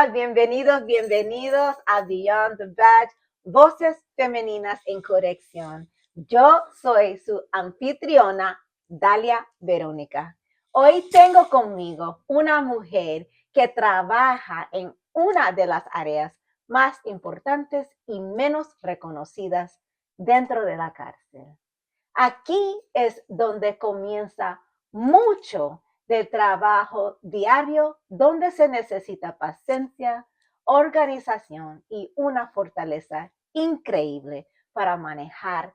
Hola, bienvenidos a Beyond the Badge, Voces Femeninas en Corrección. Yo soy su anfitriona, Dalia Verónica. Hoy tengo conmigo una mujer que trabaja en una de las áreas más importantes y menos reconocidas dentro de la cárcel. Aquí es donde comienza mucho del trabajo diario, donde se necesita paciencia, organización y una fortaleza increíble para manejar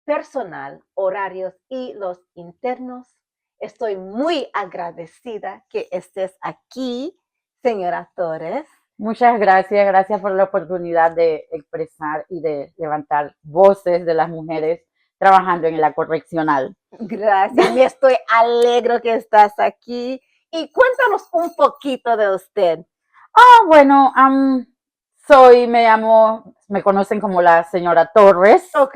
personal, horarios y los internos. Estoy muy agradecida que estés aquí, señora Torres. Muchas gracias, gracias por la oportunidad de expresar y de levantar voces de las mujeres trabajando en la correccional. Gracias, me estoy alegro que estás aquí. Y cuéntanos un poquito de usted. Bueno, me conocen como la señora Torres. Ok.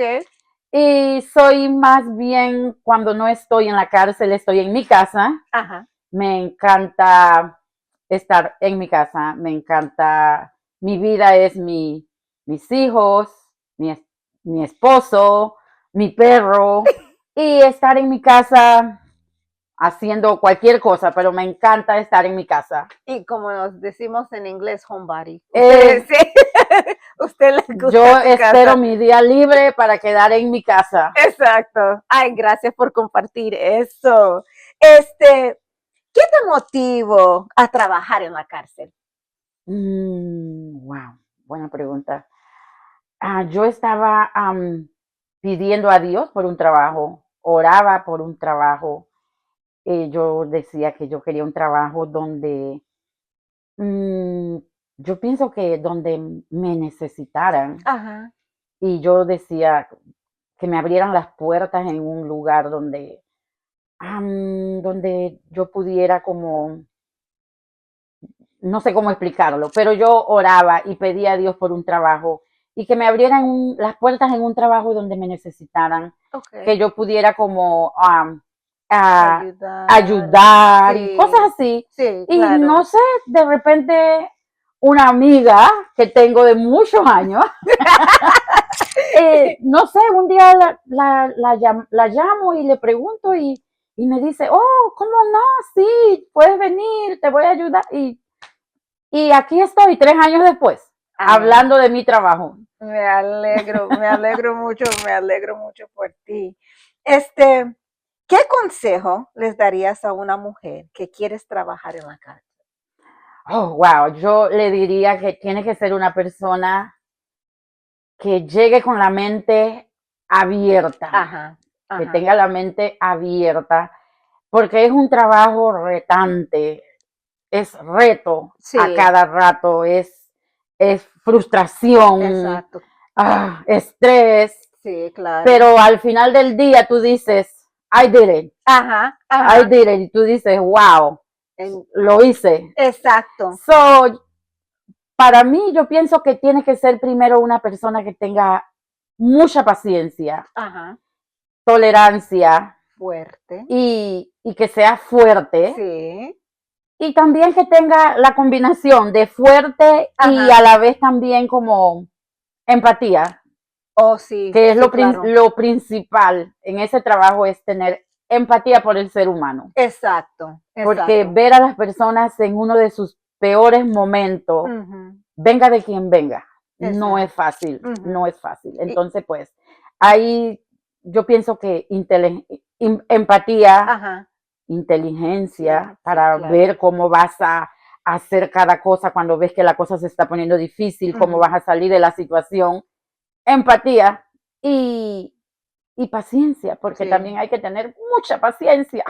Y soy más bien, cuando no estoy en la cárcel, estoy en mi casa. Ajá. Me encanta estar en mi casa, me encanta, mi vida es mis hijos, mi esposo, mi perro, y estar en mi casa haciendo cualquier cosa, pero me encanta estar en mi casa. Y como nos decimos en inglés, homebody. Usted le gusta yo su espero casa. mi día libre para quedar en mi casa. Exacto. Ay, gracias por compartir eso. ¿Qué te motivó a trabajar en la cárcel? Wow, buena pregunta. Yo estaba pidiendo a Dios por un trabajo, oraba por un trabajo. Yo decía que yo quería un trabajo donde mm, yo pienso que donde me necesitaran. Ajá. Y yo decía que me abrieran las puertas en un lugar donde yo pudiera como, no sé cómo explicarlo, pero yo oraba y pedía a Dios por un trabajo y que me abrieran las puertas en un trabajo donde me necesitaran, Okay. que yo pudiera como Ayudar. ayudar y Sí. cosas así. Sí, Y claro. no sé, de repente una amiga que tengo de muchos años, no sé, un día la llamo y le pregunto y me dice, oh, ¿cómo no? Sí, puedes venir, te voy a ayudar. Y aquí estoy 3 años después, hablando de mi trabajo. Me alegro mucho por ti. ¿Qué consejo les darías a una mujer que quieres trabajar en la cárcel? Oh, wow, yo le diría que tiene que ser una persona que llegue con la mente abierta, Ajá, ajá. que tenga la mente abierta, porque es un trabajo retante, es reto Sí. a cada rato, es frustración, Exacto. Estrés, Sí, claro. pero al final del día tú dices, I did it, Ajá, ajá. I did it, y tú dices, wow, lo hice. Exacto. So, para mí, yo pienso que tiene que ser primero una persona que tenga mucha paciencia, Ajá. tolerancia Fuerte. y que sea fuerte. Sí. Y también que tenga la combinación de fuerte y Ajá. a la vez también como empatía, Oh, sí. que es Sí, claro. lo principal en ese trabajo, es tener empatía por el ser humano. Exacto. Porque Exacto. ver a las personas en uno de sus peores momentos, venga de quien venga, no es fácil, no es fácil. Entonces, pues, ahí yo pienso que empatía, Ajá. inteligencia, Sí, para claro. ver cómo vas a hacer cada cosa cuando ves que la cosa se está poniendo difícil, cómo vas a salir de la situación, empatía y paciencia, porque Sí. también hay que tener mucha paciencia.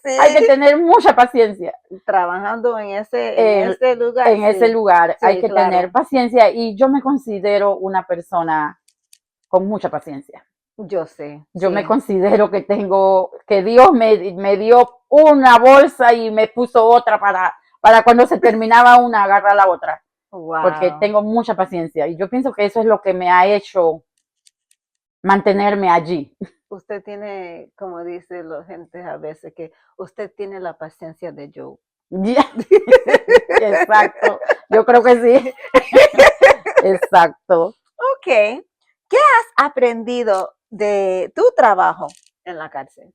Sí. Hay que tener mucha paciencia. Trabajando en ese lugar. En ese lugar Sí, hay que claro. tener paciencia y yo me considero una persona con mucha paciencia. Yo sé. Yo sí. me considero que Dios me dio una bolsa y me puso otra para cuando se terminaba una agarrar la otra. Wow. Porque tengo mucha paciencia y yo pienso que eso es lo que me ha hecho mantenerme allí. Usted tiene, como dice la gente a veces, que usted tiene la paciencia de Job. Ya. Exacto. Yo creo que sí. Exacto. Ok. ¿Qué has aprendido de tu trabajo en la cárcel?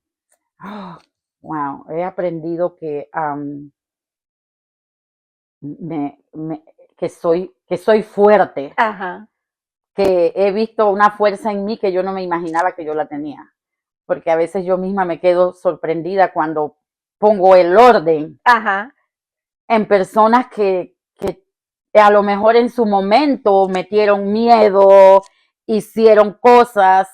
Oh, wow. He aprendido que que soy fuerte, Ajá, que he visto una fuerza en mí que yo no me imaginaba que yo la tenía, porque a veces yo misma me quedo sorprendida cuando pongo el orden ajá, en personas que a lo mejor en su momento metieron miedo, hicieron cosas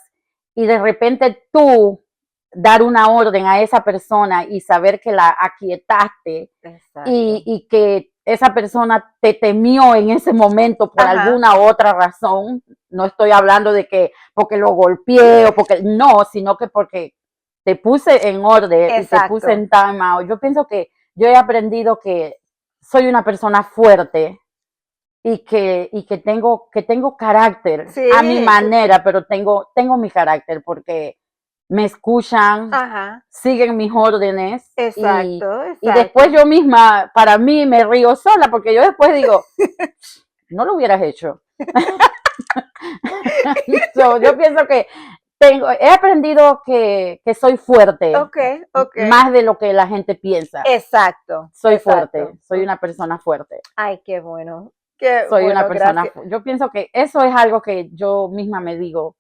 y de repente tú dar una orden a esa persona y saber que la aquietaste exacto. y que esa persona te temió en ese momento por Ajá, alguna otra razón. No estoy hablando de que porque lo golpeé o porque no, sino que porque te puse en orden y te puse exacto. en time out. Yo pienso que yo he aprendido que soy una persona fuerte que tengo carácter a mi Sí, manera, pero tengo mi carácter porque me escuchan, ajá, siguen mis órdenes exacto, y después exacto. yo misma, para mí, me río sola porque yo después digo, no lo hubieras hecho. So, yo pienso que he aprendido que soy fuerte, Ok, ok. más de lo que la gente piensa. Exacto, Soy fuerte, exacto. soy una persona fuerte. Ay, qué bueno. Qué Soy una bueno, persona, gracias. yo pienso que eso es algo que yo misma me digo,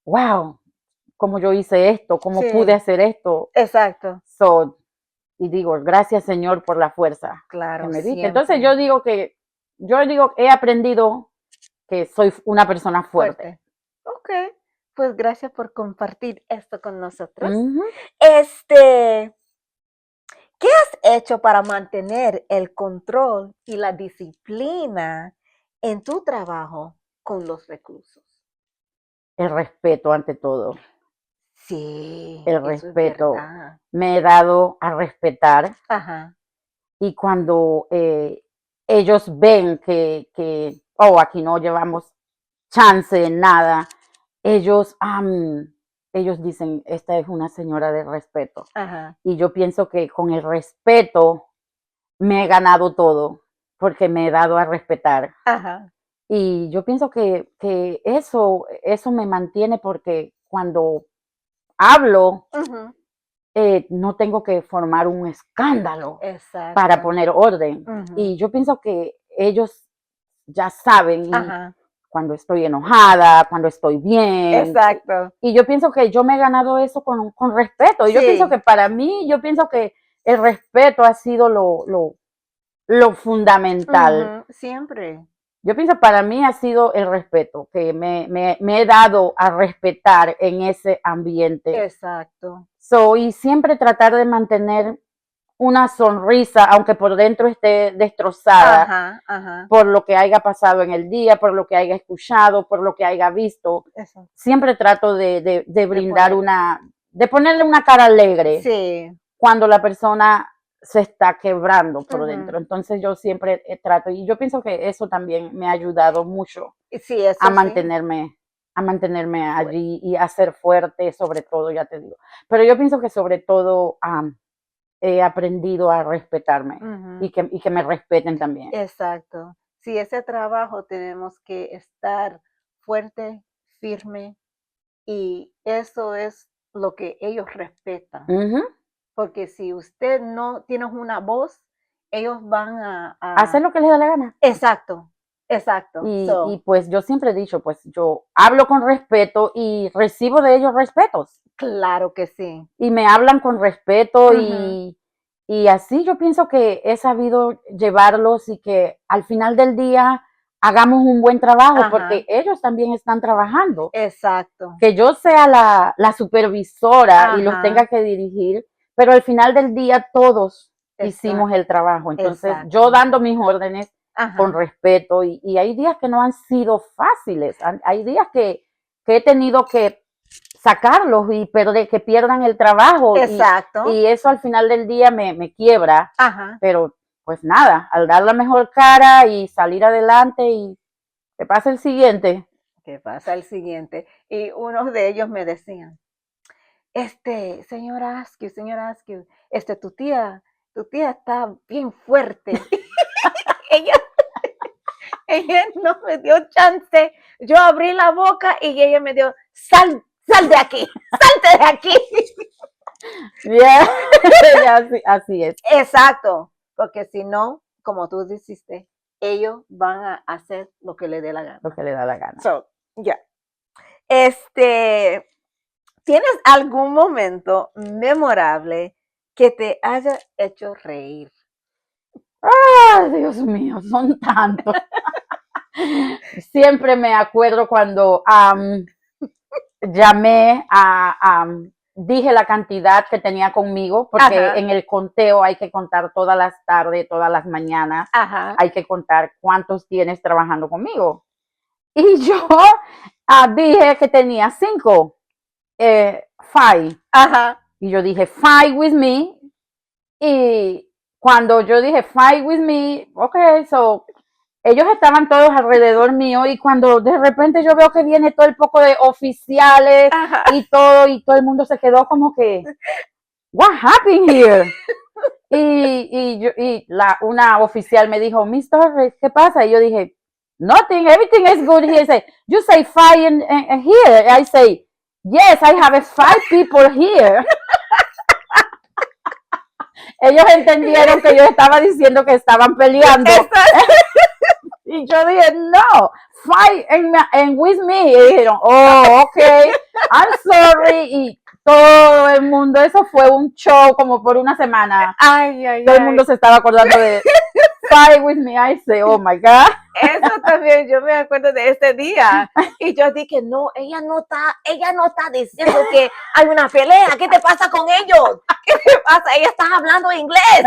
wow, cómo yo hice esto, cómo pude Sí, hacer esto. exacto. So, y digo, gracias Señor por la fuerza que Claro, me diste. Entonces siempre. yo digo, he aprendido que soy una persona fuerte. Fuerte. Ok, pues gracias por compartir esto con nosotros. Ujú. Este, ¿qué has hecho para mantener el control y la disciplina en tu trabajo con los reclusos? El respeto ante todo, Sí, el eso es respeto. verdad. Me he dado a respetar Ajá, y cuando ellos ven oh, aquí no llevamos chance en nada, ellos, ellos dicen, esta es una señora de respeto. ajá, Y yo pienso que con el respeto me he ganado todo, porque me he dado a respetar. ajá. Y yo pienso que eso me mantiene porque cuando hablo, Ujú, no tengo que formar un escándalo para exacto. poner orden. Ujú, Y yo pienso que ellos ya saben y ajá, cuando estoy enojada, cuando estoy bien. exacto. Y yo pienso que yo me he ganado eso con respeto. Y yo pienso Sí. que para mí, yo pienso que el respeto ha sido lo fundamental. Ujú, siempre. Yo pienso para mí ha sido el respeto, que me he dado a respetar en ese ambiente. Exacto. So, y siempre tratar de mantener una sonrisa, aunque por dentro esté destrozada Ajá, ajá. por lo que haya pasado en el día, por lo que haya escuchado, por lo que haya visto. Eso. Siempre trato de De brindar poner. de ponerle una cara alegre Sí. cuando la persona se está quebrando por Ujú. dentro. Entonces yo siempre trato, y yo pienso que eso también me ha ayudado mucho Y sí, a eso sí. mantenerme, a mantenerme Fue. allí y a ser fuerte, sobre todo, ya te digo. Pero yo pienso que sobre todo he aprendido a respetarme Ujú. y que me respeten también. Exacto. Sí, ese trabajo tenemos que estar fuerte, firme, y eso es lo que ellos respetan. Ujú. Porque si usted no tiene una voz, ellos van Hacer lo que les da la gana. exacto, exacto. Y So, pues yo siempre he dicho, pues yo hablo con respeto y recibo de ellos respetos. claro que sí. Y me hablan con respeto Ujú. y así yo pienso que he sabido llevarlos y que al final del día hagamos un buen trabajo porque Ajá, ellos también están trabajando. exacto. Que yo sea la supervisora y los Ajá, tenga que dirigir, pero al final del día todos hicimos exacto, el trabajo. Entonces, yo exacto. dando mis órdenes con Ajá, respeto y hay días que no han sido fáciles, hay días que he tenido que sacarlos y que pierdan el trabajo exacto. y eso al final del día me quiebra, Ajá. pero pues nada, al dar la mejor cara y salir adelante y que pase el siguiente. ¿Qué pasa el siguiente? Y unos de ellos me decían, señora Askew, tu tía tu tía está bien fuerte. ella, ella no me dio chance. Yo abrí la boca y ella me dio, sal de aquí, salte de aquí. Yeah. Así es. Exacto, porque si no, como tú dijiste, ellos van a hacer lo que les dé la gana. Lo que le da la gana. So, yeah. ¿Tienes algún momento memorable que te haya hecho reír? ¡Ay, Dios mío! Son tantos. Siempre me acuerdo cuando llamé dije la cantidad que tenía conmigo, porque Ajá. en el conteo hay que contar todas las tardes, todas las mañanas, Ajá. hay que contar cuántos tienes trabajando conmigo. Y yo dije que tenía 5, 5. Ajá. Y yo dije, 5 with me. Y cuando yo dije, 5 with me, ok, so ellos estaban todos alrededor mío y cuando de repente yo veo que viene todo el poco de oficiales Ajá. y todo el mundo se quedó como que, what happened here? Y una oficial me dijo, Miss Torres, ¿qué pasa? Y yo dije, nothing, everything is good here. Say, you say 5 in here. I say, yes, I have 5 people here. Ellos entendieron que yo estaba diciendo que estaban peleando. Y yo dije, no, fight and with me. Y dijeron, oh, ok, I'm sorry. Y todo el mundo, eso fue un show como por una semana. Todo el mundo se estaba acordando de fight with me. I say, oh my God. Eso también, yo me acuerdo de este día. Y yo dije, no, ella no está diciendo que hay una pelea. ¿Qué te pasa con ellos? ¿Qué te pasa? Ella está hablando inglés.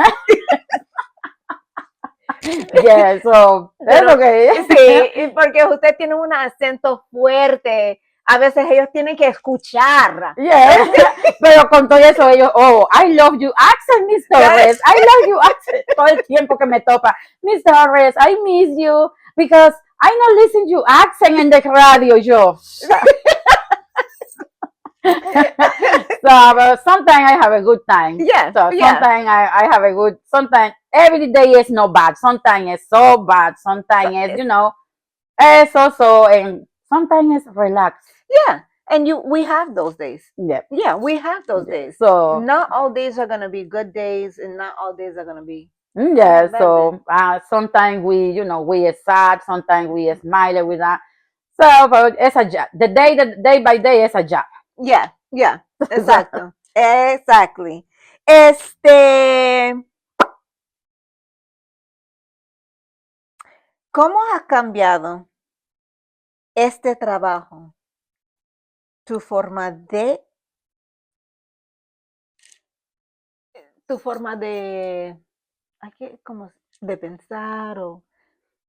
Yeah, so, es lo que es. Sí, porque usted tiene un acento fuerte. A veces ellos tienen que escuchar. Yeah. Pero con todo eso ellos, oh, I love you accent, Miss Torres. I love you accent. Todo el tiempo que me topa, Miss Torres, I miss you because I not listen to you accent in the radio. Yo. So, but sometimes I have a good time. Yeah. So sometimes I have a good. Sometimes every day is not bad. Sometimes it's so bad. Sometimes it's it's also and sometimes it's relaxed. Yeah. And we have those days. Yeah. Yeah, we have those days. So not all days are gonna be good days, and not all days are gonna be. yeah. So sometimes we are sad. Sometimes we smile with that. So, but it's a job. The day by day is a job. Yeah, exacto. Exactly. ¿Cómo ha cambiado este trabajo tu forma de de pensar o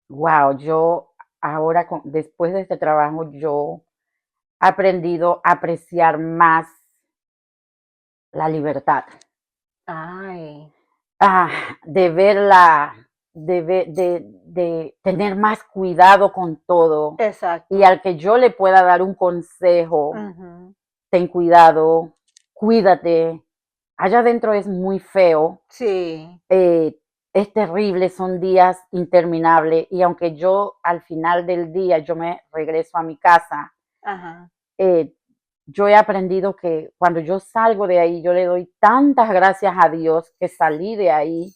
Wow, yo ahora después de este trabajo yo he aprendido a apreciar más la libertad. ay, De verla, de tener más cuidado con todo. exacto. Y al que yo le pueda dar un consejo, Ujú. ten cuidado, cuídate. Allá adentro es muy feo, Sí, es terrible, son días interminables. Y aunque yo al final del día yo me regreso a mi casa, ajá, yo he aprendido que cuando yo salgo de ahí, yo le doy tantas gracias a Dios que salí de ahí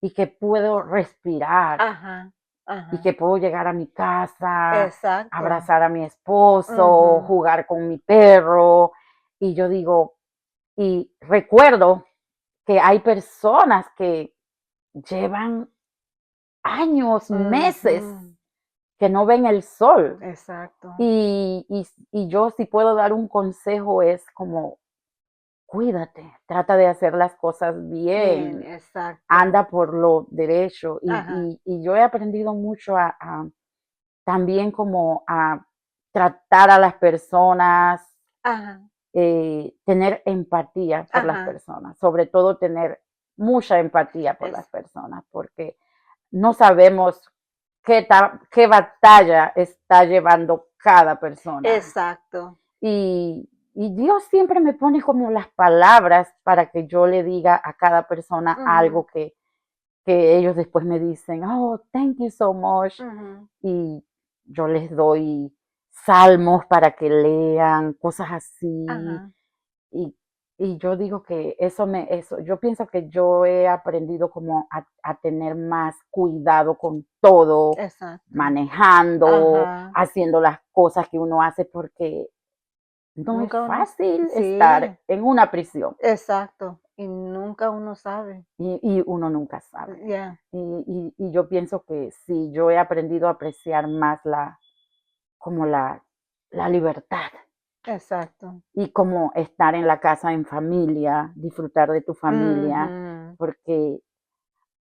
y que puedo respirar ajá, y ajá. que puedo llegar a mi casa, Exacto. abrazar a mi esposo, Ujú. jugar con mi perro. Y yo digo, y recuerdo que hay personas que llevan años, meses Ujú. que no ven el sol. Exacto. Y yo si puedo dar un consejo es como, cuídate, trata de hacer las cosas Bien, bien, exacto. anda por lo derecho. Ajá. Y yo he aprendido mucho también como a tratar a las personas, Ajá, tener empatía por las ajá. personas, sobre todo tener mucha empatía por Es- las personas, porque no sabemos qué batalla está llevando cada persona. Exacto. Y y Dios siempre me pone como las palabras para que yo le diga a cada persona algo que ellos después me dicen, oh, thank you so much. Y yo les doy salmos para que lean, cosas así. Ajá. Y yo digo que yo pienso que yo he aprendido como a tener más cuidado con todo, Exacto. manejando, Ajá. haciendo las cosas que uno hace, porque no es Nunca uno, fácil sí, estar en una prisión exacto. Y nunca uno sabe. y uno nunca sabe. Yeah, Y yo pienso que sí, yo he aprendido a apreciar más como la libertad exacto. y como estar en la casa en familia, disfrutar de tu familia, Ujú. porque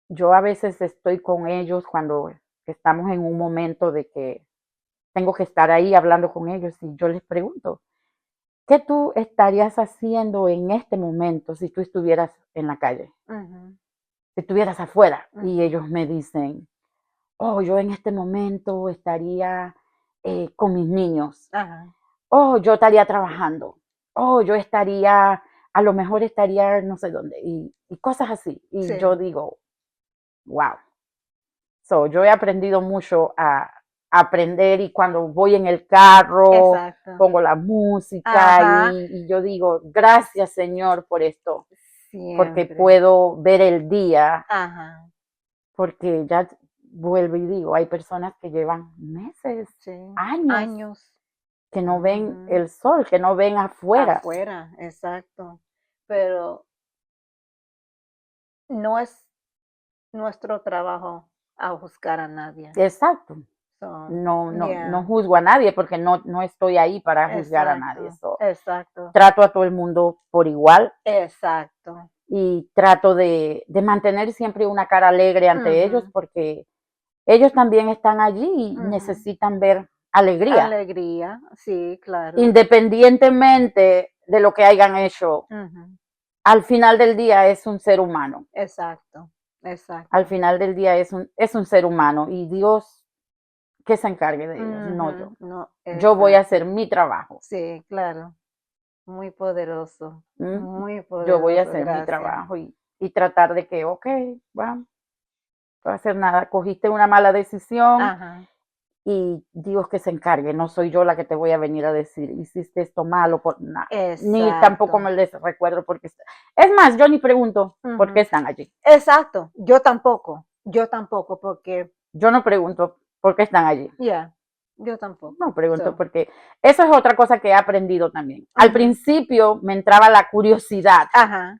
yo a veces estoy con ellos cuando estamos en un momento de que tengo que estar ahí hablando con ellos y yo les pregunto, ¿qué tú estarías haciendo en este momento si tú estuvieras en la calle, Ujú. si estuvieras afuera? Y Ujú. ellos me dicen, oh, yo en este momento estaría con mis niños, Ajá. oh, yo estaría trabajando, oh, yo estaría, a lo mejor estaría no sé dónde, y cosas así. Y Sí, yo digo, wow. So, yo he aprendido mucho a aprender y cuando voy en el carro, exacto. pongo la música Ajá. y yo digo, gracias Señor por esto, porque Siempre. puedo ver el día, Ajá. porque ya vuelvo y digo, hay personas que llevan meses, Sí. años, Años. que no ven Ujú. el sol, que no ven afuera. Afuera, exacto. Pero no es nuestro trabajo a juzgar a nadie. Exacto. So, No yeah, juzgo a nadie porque no estoy ahí para juzgar a nadie. exacto, So, exacto, trato a todo el mundo por igual exacto. y trato de mantener siempre una cara alegre ante ellos Ujú, porque ellos también están allí y ujú. necesitan ver alegría, Alegría, sí, claro. independientemente de lo que hayan hecho. Ujú. Al final del día es un ser humano. Exacto, Al exacto. final del día es un ser humano y Dios que se encargue de ellos, no yo. Ujú, no, Yo voy a hacer exacto. mi trabajo. Sí, claro. ¿Mm? Muy Yo voy a poderoso, hacer mi gracias. trabajo y tratar de que, ok, bueno, no hacer nada, cogiste una mala decisión Ajá, y Dios que se encargue, no soy yo la que te voy a venir a decir, hiciste esto malo, por nada, ni tampoco exacto. me les recuerdo porque es más, yo ni pregunto por qué Ujú. están allí, Exacto, yo tampoco, porque, yo no pregunto por qué están allí, ya, yo no tampoco. pregunto So, porque eso es otra cosa que he aprendido también. Al ujú. principio me entraba la curiosidad, Ajá,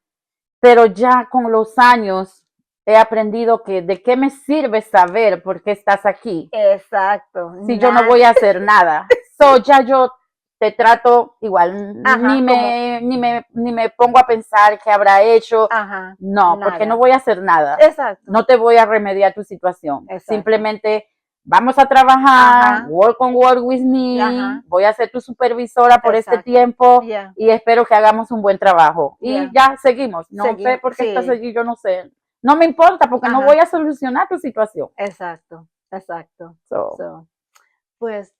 pero ya con los años he aprendido que de qué me sirve saber por qué estás aquí exacto, si yo no voy a hacer nada. So ya yo te trato igual, ajá, como, ni me pongo a pensar qué habrá hecho. ajá, No, porque no nada. voy a hacer nada. Exacto, No te voy a remediar tu situación. exacto. Simplemente vamos a trabajar, Ajá, work with me, ajá, voy a ser tu supervisora por este exacto. tiempo Ya, y espero que hagamos un buen trabajo. Y ya, ya seguimos. No sé seguimos, por qué estás sí, allí, yo no sé. No me importa porque no voy ajá, a solucionar tu situación. exacto, exacto. So, So, pues,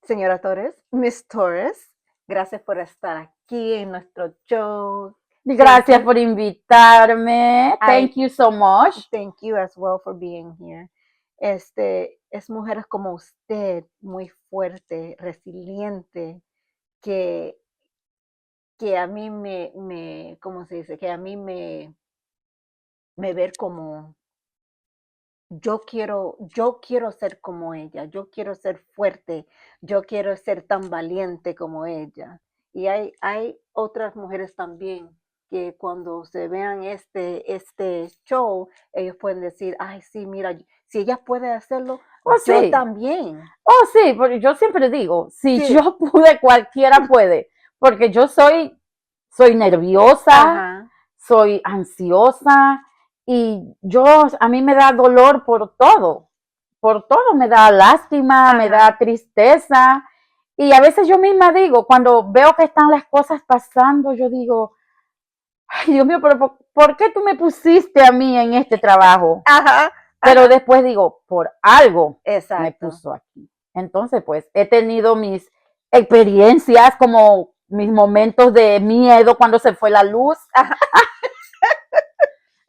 señora Torres, Miss Torres, gracias por estar aquí en nuestro show. Thank gracias you. por invitarme. I Thank you so much. thank you as well for being here. Es mujeres como usted, muy fuerte, resiliente, que, que a mí ¿cómo se dice? Que a mí me ver como, yo quiero ser como ella, yo quiero ser fuerte, yo quiero ser tan valiente como ella. Y hay otras mujeres también que cuando se vean este show, ellos pueden decir, ay, sí, mira, si ella puede hacerlo, Oh, yo sí. también. Oh, sí, porque yo siempre digo, si Sí, yo pude, cualquiera puede, porque yo soy nerviosa, ajá, soy ansiosa y a mí me da dolor por todo, me da lástima, me ajá, da tristeza y a veces yo misma digo, cuando veo que están las cosas pasando, yo digo, ay Dios mío, pero ¿por qué tú me pusiste a mí en este trabajo? ajá, Pero ajá, después digo, por algo me exacto, puso aquí. Entonces, pues he tenido mis experiencias como mis momentos de miedo cuando se fue la luz.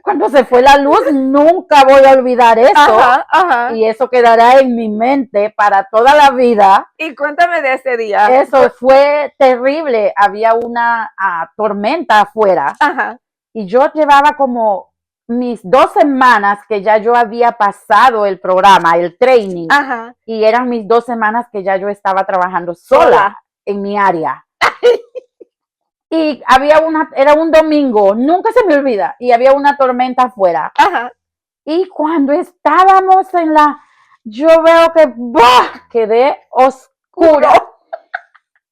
Cuando se fue la luz, nunca voy a olvidar eso. Ajá, ajá. Y eso quedará en mi mente para toda la vida. Y cuéntame de ese día. Eso fue terrible. Había una tormenta afuera. Ajá. Y yo llevaba como mis 2 semanas que ya yo había pasado el programa, el training. Ajá. Y eran mis 2 semanas que ya yo estaba trabajando sola en mi área. Y era un domingo, nunca se me olvida, y había una tormenta afuera. Ajá. Y cuando estábamos yo veo que quedé oscuro.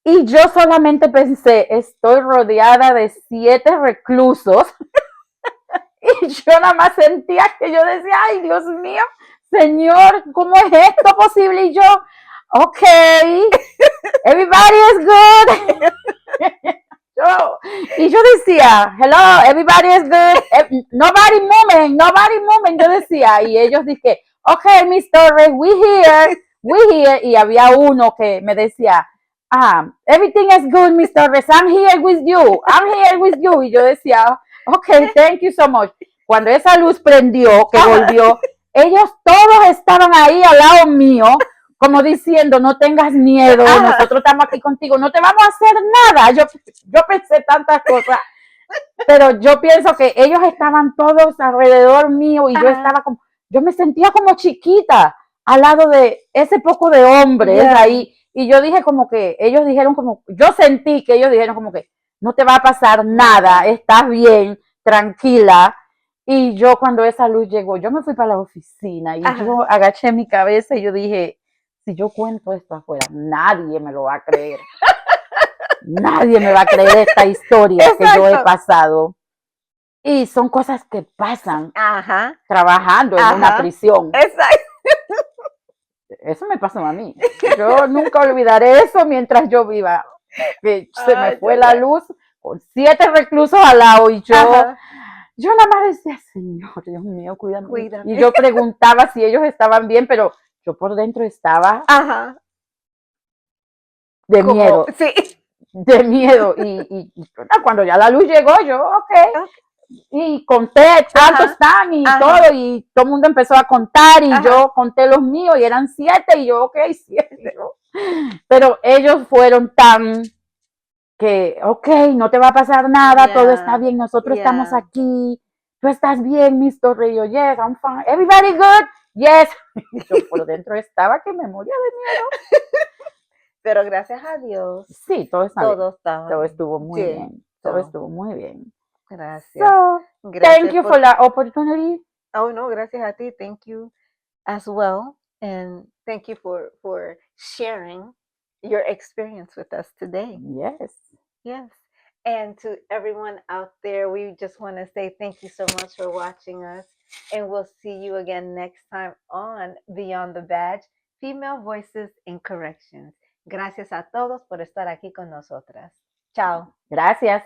Y yo solamente pensé, estoy rodeada de 7 reclusos. Y yo nada más sentía que yo decía, ay, Dios mío, Señor, ¿cómo es esto posible? Y yo, ok, everybody is good. Y yo decía, hello, everybody is good, nobody moving, yo decía, y ellos dicen, okay, Miss Torres, we here, y había uno que me decía, everything is good, Miss Torres, I'm here with you, y yo decía, okay, thank you so much. Cuando esa luz prendió, que volvió, ellos todos estaban ahí al lado mío, como diciendo, no tengas miedo, nosotros estamos aquí contigo, no te vamos a hacer nada. Yo pensé tantas cosas, pero yo pienso que ellos estaban todos alrededor mío y yo me sentía como chiquita al lado de ese poco de hombres ahí. Y yo dije como que, ellos dijeron como, yo sentí que ellos dijeron como que, no te va a pasar nada, estás bien, tranquila. Y yo cuando esa luz llegó, yo me fui para la oficina y yo agaché mi cabeza y yo dije, si yo cuento esto afuera, nadie me lo va a creer. Nadie me va a creer esta historia que yo he pasado. Y son cosas que pasan trabajando en una prisión. Exacto. Eso me pasó a mí. Yo nunca olvidaré eso mientras yo viva. Que se me fue la luz con 7 reclusos al lado y yo nada más decía, Señor, Dios mío, cuídame. Y yo preguntaba si ellos estaban bien, pero yo por dentro estaba de miedo. Sí. De miedo. Y cuando ya la luz llegó, yo, ok. Y conté cuántos están y todo, y todo el mundo empezó a contar, y yo conté los míos, y eran 7, y yo, ok, 7. Pero ellos fueron tan que, ok, no te va a pasar nada, todo está bien, nosotros estamos aquí, tú estás bien, Mr. Río, yes, I'm fine, everybody good, yes. Yo por dentro estaba que me moría de miedo. Pero gracias a Dios. Sí, todo estuvo muy Sí, bien. Todo estuvo muy bien. Gracias. So, thank you for the opportunity. Oh, no, gracias a ti. Thank you as well. And thank you for sharing your experience with us today. Yes. Yes. And to everyone out there, we just want to say thank you so much for watching us. And we'll see you again next time on Beyond the Badge, Female Voices in Corrections. Gracias a todos por estar aquí con nosotras. Chao. Gracias.